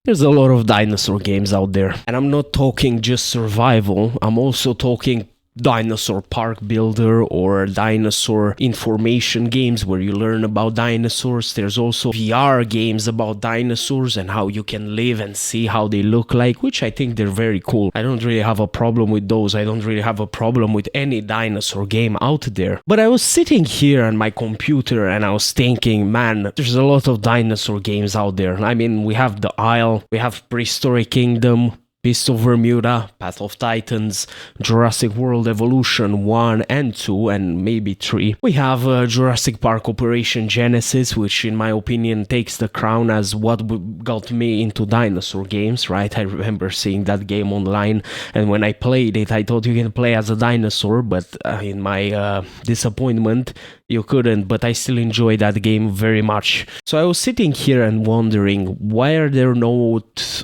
There's a lot of dinosaur games out there. And I'm not talking just survival, I'm also talking dinosaur park builder or dinosaur information games where you learn about dinosaurs. There's also VR games about dinosaurs and how you can live and see how they look like, which I think they're very cool. I don't really have a problem with those. I don't really have a problem with any dinosaur game out there. But I was sitting here on my computer and I was thinking, man, there's a lot of dinosaur games out there. I mean, we have The Isle, we have Prehistoric Kingdom, Beasts of Bermuda, Path of Titans, Jurassic World Evolution 1 and 2, and maybe 3. We have Jurassic Park Operation Genesis, which in my opinion takes the crown as what got me into dinosaur games, right? I remember seeing that game online, and when I played it, I thought you can play as a dinosaur, but in my disappointment, you couldn't, but I still enjoy that game very much. So I was sitting here and wondering, why are there no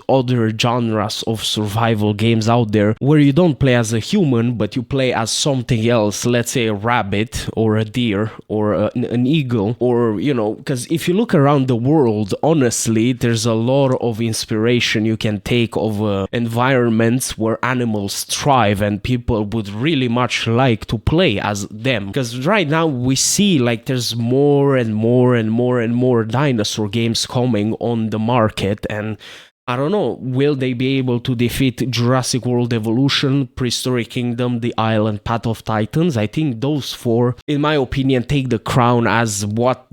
other genres of survival games out there where you don't play as a human, but you play as something else, let's say a rabbit or a deer or an eagle, or, you know, because if you look around the world, honestly, there's a lot of inspiration you can take of environments where animals thrive and people would really much like to play as them. Because right now we see like there's more and more and more and more dinosaur games coming on the market, and I don't know, will they be able to defeat Jurassic World Evolution, Prehistoric Kingdom, The Isle, and Path of Titans? I think those four, in my opinion, take the crown as what,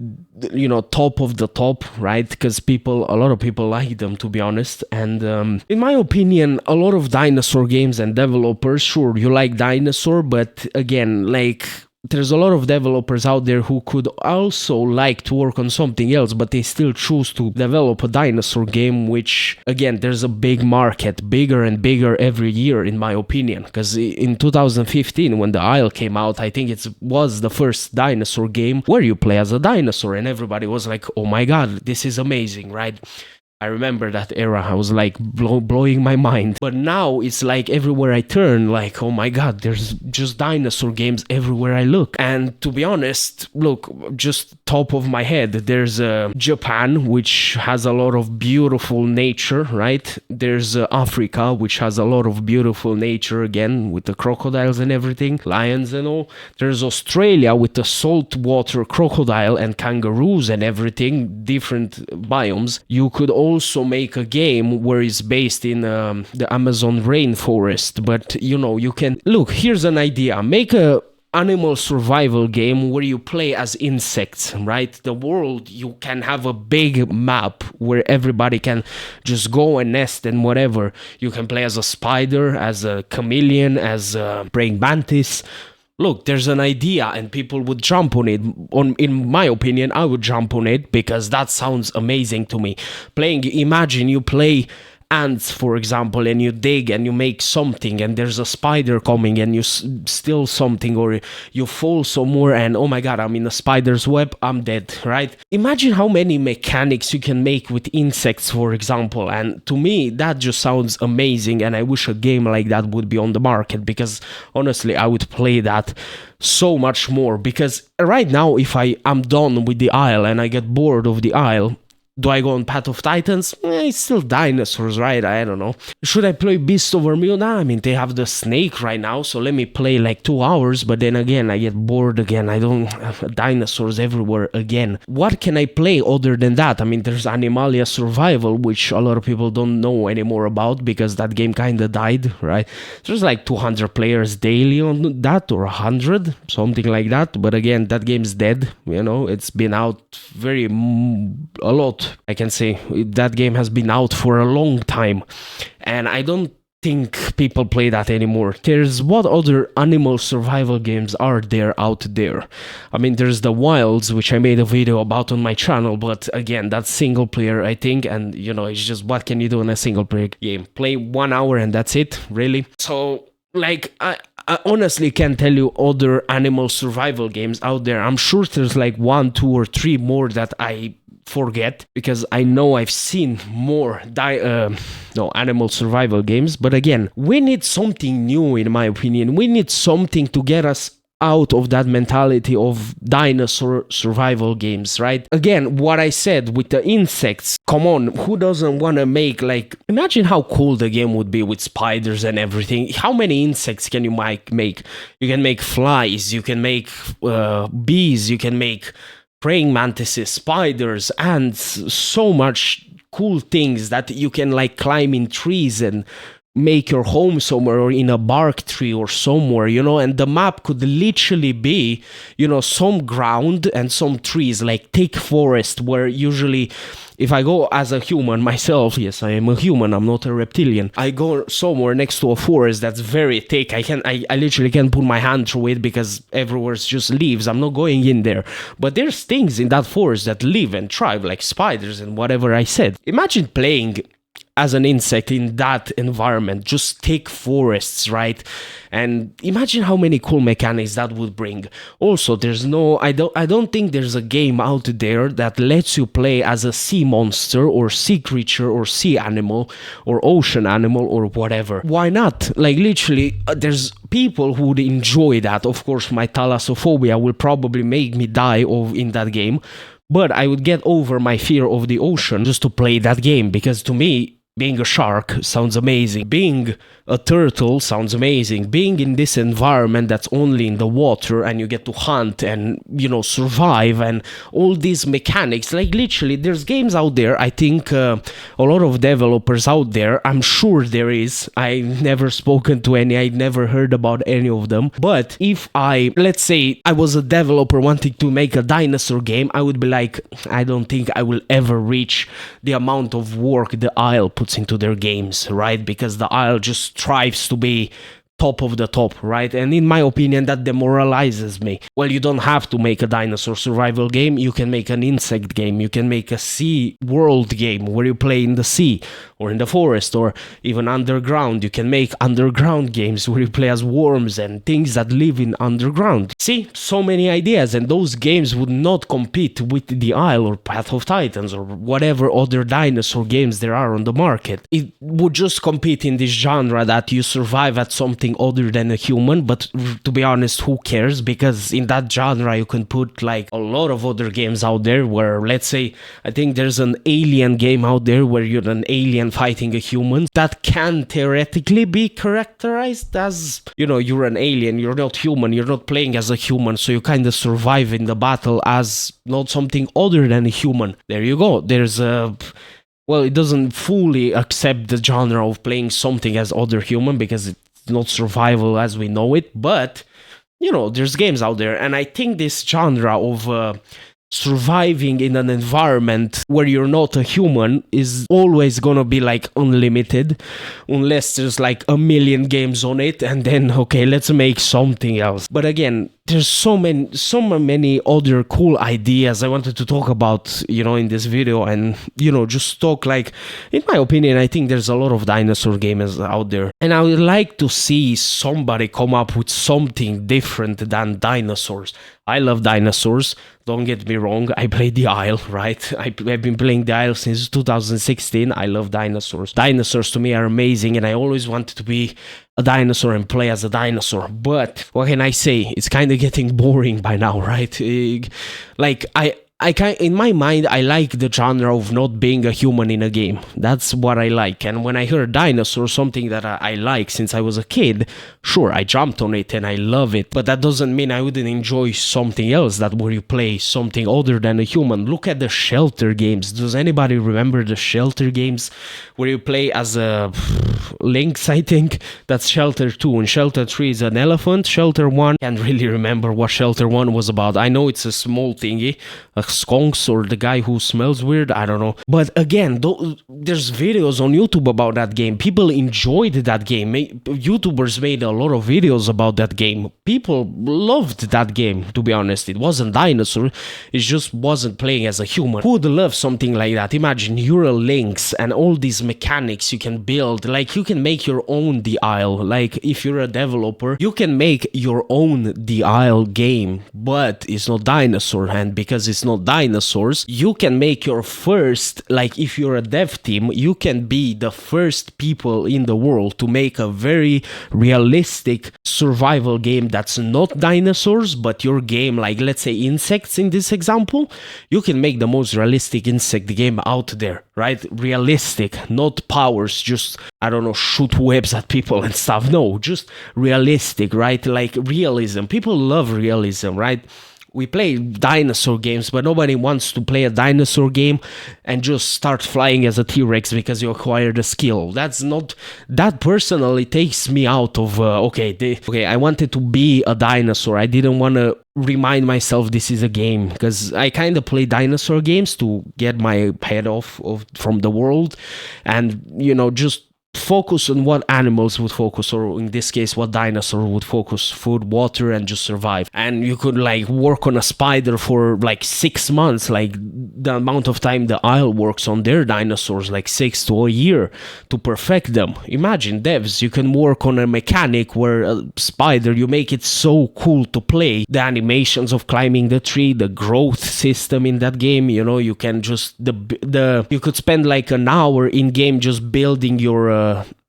you know, top of the top, right? Because a lot of people like them, to be honest. And in my opinion, a lot of dinosaur games and developers, sure, you like dinosaur, but again, like, there's a lot of developers out there who could also like to work on something else, but they still choose to develop a dinosaur game, which, again, there's a big market, bigger and bigger every year, in my opinion. Because in 2015, when The Isle came out, I think it was the first dinosaur game where you play as a dinosaur, and everybody was like, oh my god, this is amazing, right? I remember that era. I was like blowing my mind. But now it's like everywhere I turn, like, oh my god, there's just dinosaur games everywhere I look. And to be honest, look, just top of my head, there's Japan, which has a lot of beautiful nature, right? There's Africa, which has a lot of beautiful nature, again, with the crocodiles and everything, lions and all. There's Australia with the saltwater crocodile and kangaroos and everything, different biomes. You could also make a game where it's based in the Amazon rainforest, but you know, you can look, here's an idea, make a animal survival game where you play as insects, right? The world, you can have a big map where everybody can just go and nest and whatever. You can play as a spider, as a chameleon, as a praying mantis. Look, there's an idea and people would jump on it. In my opinion, I would jump on it because that sounds amazing to me. Imagine you play ants, for example, and you dig and you make something and there's a spider coming and you steal something, or you fall somewhere and oh my god, I'm in a spider's web, I'm dead, right? Imagine how many mechanics you can make with insects, for example, and to me that just sounds amazing, and I wish a game like that would be on the market, because honestly I would play that so much more. Because right now, if I'm done with The Isle and I get bored of The Isle, do I go on Path of Titans? It's still dinosaurs, right? I don't know. Should I play Beasts of Bermuda? I mean, they have the snake right now, so let me play like 2 hours, but then again, I get bored again. I don't have dinosaurs everywhere again. What can I play other than that? I mean, there's Animalia Survival, which a lot of people don't know anymore about because that game kind of died, right? There's like 200 players daily on that, or 100, something like that. But again, that game's dead, you know, it's been out a lot. I can say that game has been out for a long time, and I don't think people play that anymore. There's what other animal survival games are there out there? I mean, there's The Wilds, which I made a video about on my channel, but again, that's single player, I think, and you know, it's just, what can you do in a single player game? Play 1 hour and that's it, really? So, like, I honestly can't tell you other animal survival games out there. I'm sure there's like 1, 2, or 3 more that I forget, because I know I've seen more animal survival games. But again, we need something new, in my opinion. We need something to get us out of that mentality of dinosaur survival games, right? Again, what I said with the insects, come on, who doesn't want to make, like, imagine how cool the game would be with spiders and everything. How many insects can you make? You can make flies, you can make bees, you can make praying mantises, spiders, and so much cool things that you can like climb in trees and make your home somewhere, or in a bark tree or somewhere, you know. And the map could literally be, you know, some ground and some trees, like thick forest, where usually if I go as a human myself, yes, I am a human, I'm not a reptilian, I go somewhere next to a forest that's very thick, I literally can't put my hand through it because everywhere's just leaves, I'm not going in there. But there's things in that forest that live and thrive, like spiders and whatever I said. Imagine playing as an insect in that environment, just thick forests, right? And imagine how many cool mechanics that would bring. Also, I don't think there's a game out there that lets you play as a sea monster or sea creature or sea animal or ocean animal or whatever. Why not? Like, literally, there's people who would enjoy that. Of course, my thalassophobia will probably make me die in that game, but I would get over my fear of the ocean just to play that game, because to me, being a shark sounds amazing. Being a turtle sounds amazing. Being in this environment that's only in the water and you get to hunt and, you know, survive and all these mechanics. Like, literally, there's games out there. I think a lot of developers out there, I'm sure there is. I've never spoken to any. I never heard about any of them. But if let's say I was a developer wanting to make a dinosaur game, I would be like, I don't think I will ever reach the amount of work the Isle puts into their games, right? Because the Isle just strives to be top of the top, right? And in my opinion, that demoralizes me. Well, you don't have to make a dinosaur survival game. You can make an insect game. You can make a sea world game where you play in the sea or in the forest or even underground. You can make underground games where you play as worms and things that live in underground. See, so many ideas, and those games would not compete with The Isle or Path of Titans or whatever other dinosaur games there are on the market. It would just compete in this genre that you survive at something other than a human. But to be honest, who cares? Because in that genre you can put like a lot of other games out there where, let's say, I think there's an alien game out there where you're an alien fighting a human that can theoretically be characterized as, you know, you're an alien, you're not human, you're not playing as a human, so you kind of survive in the battle as not something other than a human. There you go. There's a well, it doesn't fully accept the genre of playing something as other human because it's not survival as we know it, but, you know, there's games out there. And I think this genre of surviving in an environment where you're not a human is always gonna be like unlimited, unless there's like a million games on it, and then, okay, let's make something else. But again, there's so many other cool ideas I wanted to talk about, you know, in this video, and, you know, just talk, like, in my opinion, I think there's a lot of dinosaur games out there, and I would like to see somebody come up with something different than dinosaurs. I love dinosaurs, don't get me wrong. I played The Isle, right? I've been playing The Isle since 2016. I love dinosaurs. Dinosaurs to me are amazing, and I always wanted to be a dinosaur and play as a dinosaur. But what can I say? It's kind of getting boring by now, right? Like, in my mind, I like the genre of not being a human in a game. That's what I like. And when I heard dinosaur, something that I like since I was a kid, sure, I jumped on it and I love it. But that doesn't mean I wouldn't enjoy something else that where you play something other than a human. Look at the Shelter games. Does anybody remember the Shelter games where you play as a lynx? I think that's Shelter 2, and Shelter 3 is an elephant. Shelter 1, can't really remember what Shelter 1 was about. I know it's a small thingy, skunks or the guy who smells weird, I don't know. But again, there's videos on YouTube about that game. People enjoyed that game. YouTubers made a lot of videos about that game. People loved that game, to be honest. It wasn't dinosaur, it just wasn't playing as a human. Who would love something like that? Imagine you're a lynx and all these mechanics you can build. Like, you can make your own The Isle. Like, if you're a developer, you can make your own The Isle game, but it's not Dinosaur. And because it's not Dinosaurs, you can make your first, like, if you're a dev team, you can be the first people in the world to make a very realistic survival game that's not dinosaurs, but your game, like, let's say insects in this example, you can make the most realistic insect game out there, right? Realistic, not powers, just, I don't know, shoot webs at people and stuff. No, just realistic, right? Like realism. People love realism, right? We play dinosaur games, but nobody wants to play a dinosaur game and just start flying as a T-Rex because you acquired a skill. That personally takes me out of, I wanted to be a dinosaur. I didn't want to remind myself this is a game, because I kind of play dinosaur games to get my head off from the world and, just focus on what animals would focus, or in this case what dinosaur would focus: food, water, and just survive. And you could like work on a spider for like 6 months, like the amount of time the Isle works on their dinosaurs, like 6 to a year to perfect them. Imagine devs, you can work on a mechanic where a spider, you make it so cool to play, the animations of climbing the tree, the growth system in that game, you can just you could spend like an hour in game just building your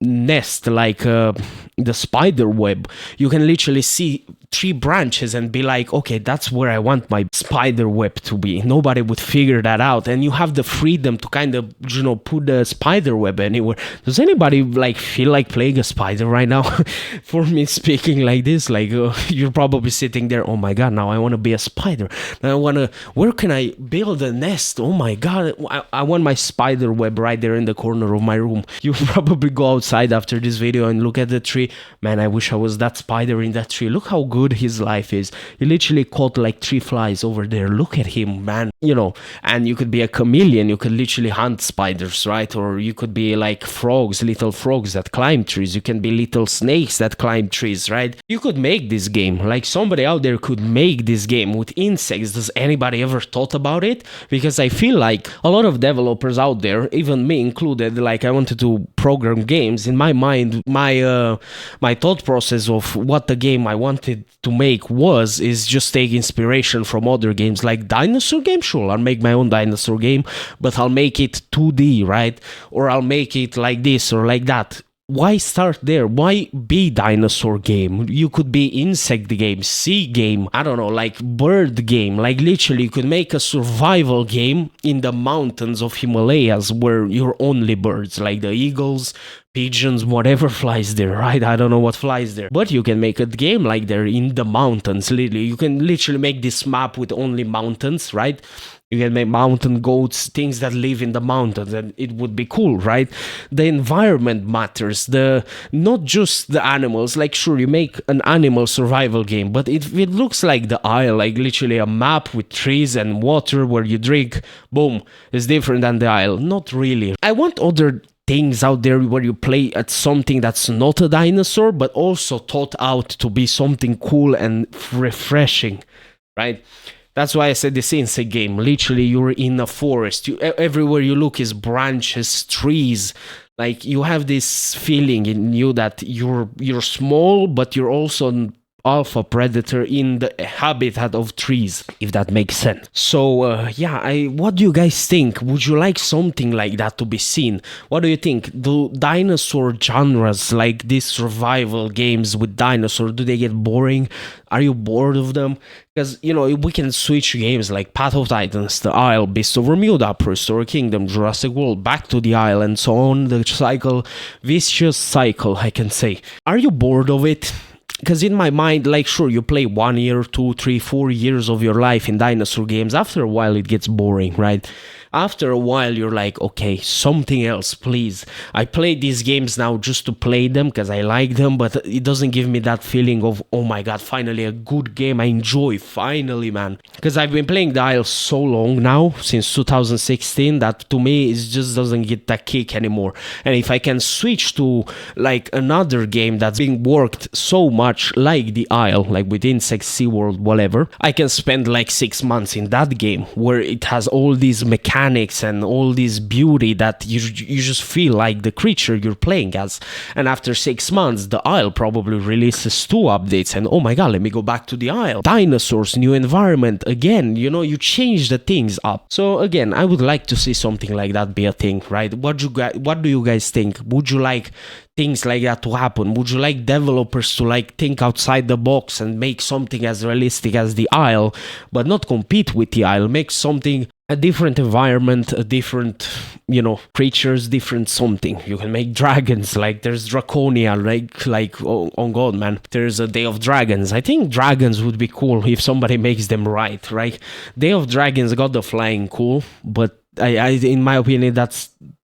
nest, like the spider web. You can literally see 3 branches and be like, okay, that's where I want my spider web to be. Nobody would figure that out, and you have the freedom to kind of, put the spider web anywhere. Does anybody like feel like playing a spider right now? For me, speaking like this, like you're probably sitting there, oh my god, now I want to be a spider. Now where can I build a nest? Oh my god, I want my spider web right there in the corner of my room. You probably go outside after this video and look at the tree. Man, I wish I was that spider in that tree. Look how good his life is. He literally caught like 3 flies over there. Look at him, man. And you could be a chameleon. You could literally hunt spiders, right? Or you could be like frogs, little frogs that climb trees. You can be little snakes that climb trees, right? You could make this game. Like somebody out there could make this game with insects. Does anybody ever thought about it? Because I feel like a lot of developers out there, even me included, like I wanted to program games. In my mind, my thought process of what the game I wanted to make is just take inspiration from other games, like dinosaur game. Sure, I'll make my own dinosaur game, but I'll make it 2D, right? Or I'll make it like this or like that. Why start there? Why be dinosaur game? You could be insect game, sea game, I don't know, like bird game. Like literally you could make a survival game in the mountains of Himalayas where you're only birds, like the eagles, pigeons, whatever flies there, right? I don't know what flies there. But you can make a game like there in the mountains, literally. You can literally make this map with only mountains, right? You can make mountain goats, things that live in the mountains, and it would be cool, right? The environment matters, not just the animals. Like, sure, you make an animal survival game, but it looks like the Isle, like literally a map with trees and water where you drink, boom, is different than the Isle. Not really. I want other things out there where you play at something that's not a dinosaur, but also thought out to be something cool and refreshing, right? That's why I said this insect game. Literally, you're in a forest. Everywhere you look is branches, trees. Like you have this feeling in you that you're small, but you're also an alpha predator in the habitat of trees, if that makes sense. So what do you guys think? Would you like something like that to be seen? What do you think? Do dinosaur genres, like these survival games with dinosaurs, do they get boring? Are you bored of them? Because, we can switch games like Path of Titans, The Isle, Beasts of Bermuda, Prehistoric Kingdom, Jurassic World, back to the Isle, and so on. The vicious cycle, I can say. Are you bored of it? Because in my mind, like, sure, you play 1 year, 2, 3, 4 years of your life in dinosaur games. After a while, it gets boring, right? After a while, you're like, okay, something else, please. I play these games now just to play them because I like them, but it doesn't give me that feeling of, oh my god, finally a good game I enjoy, finally, man. Because I've been playing the Isle so long now, since 2016, that to me, it just doesn't get that kick anymore. And if I can switch to, like, another game that's being worked so much like the Isle, like with Insect, SeaWorld, whatever, I can spend like 6 months in that game where it has all these mechanics and all this beauty that you just feel like the creature you're playing as. And after 6 months, the Isle probably releases 2 updates, and oh my god, let me go back to the Isle. Dinosaurs, new environment, again, you know, you change the things up. So again, I would like to see something like that be a thing, right? What do you guys think? Would you like things like that to happen? Would you like developers to like think outside the box and make something as realistic as the Isle, but not compete with the Isle? Make something, a different environment, a different, you know, creatures, different something. You can make dragons, like there's Draconia, like oh god, man, there's a Day of Dragons. I think dragons would be cool if somebody makes them right? Day of Dragons got the flying cool, but I in my opinion, that's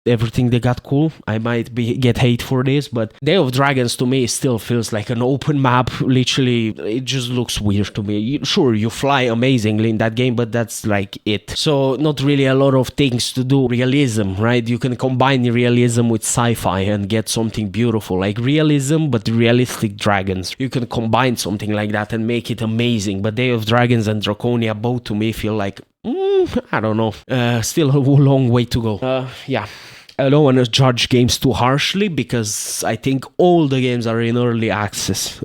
everything they got cool. I might get hate for this, but Day of Dragons to me still feels like an open map. Literally, it just looks weird to me. Sure, you fly amazingly in that game, but that's like it. So not really a lot of things to do. Realism, right? You can combine realism with sci-fi and get something beautiful, like realism but realistic dragons. You can combine something like that and make it amazing. But Day of Dragons and Draconia both to me feel like I don't know. Still a long way to go. Yeah. I don't want to judge games too harshly because I think all the games are in early access.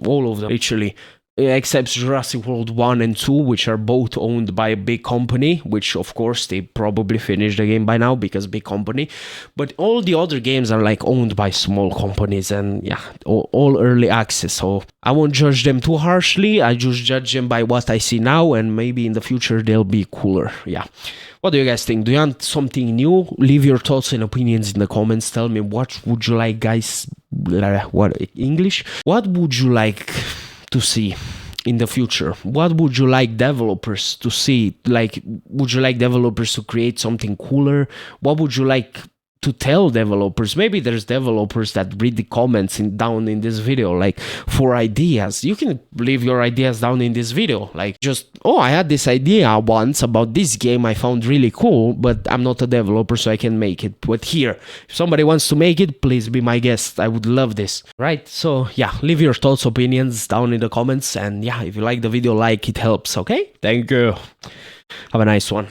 All of them, literally. Except Jurassic World 1 and 2, which are both owned by a big company, which of course they probably finished the game by now because big company. But all the other games are like owned by small companies and yeah, all early access. So I won't judge them too harshly. I just judge them by what I see now, and maybe in the future they'll be cooler. Yeah. What do you guys think? Do you want something new? Leave your thoughts and opinions in the comments. Tell me, what would you like, guys? What English? What would you like to see in the future? What would you like developers to see? Like, would you like developers to create something cooler? What would you like to tell developers? Maybe there's developers that read the comments down in this video, like for ideas. You can leave your ideas down in this video, like just, oh, I had this idea once about this game I found really cool, but I'm not a developer so I can make it. But here, if somebody wants to make it, please be my guest. I would love this, right? So yeah, leave your thoughts, opinions down in the comments, and yeah, if you like the video, like, it helps. Okay, thank you, have a nice one.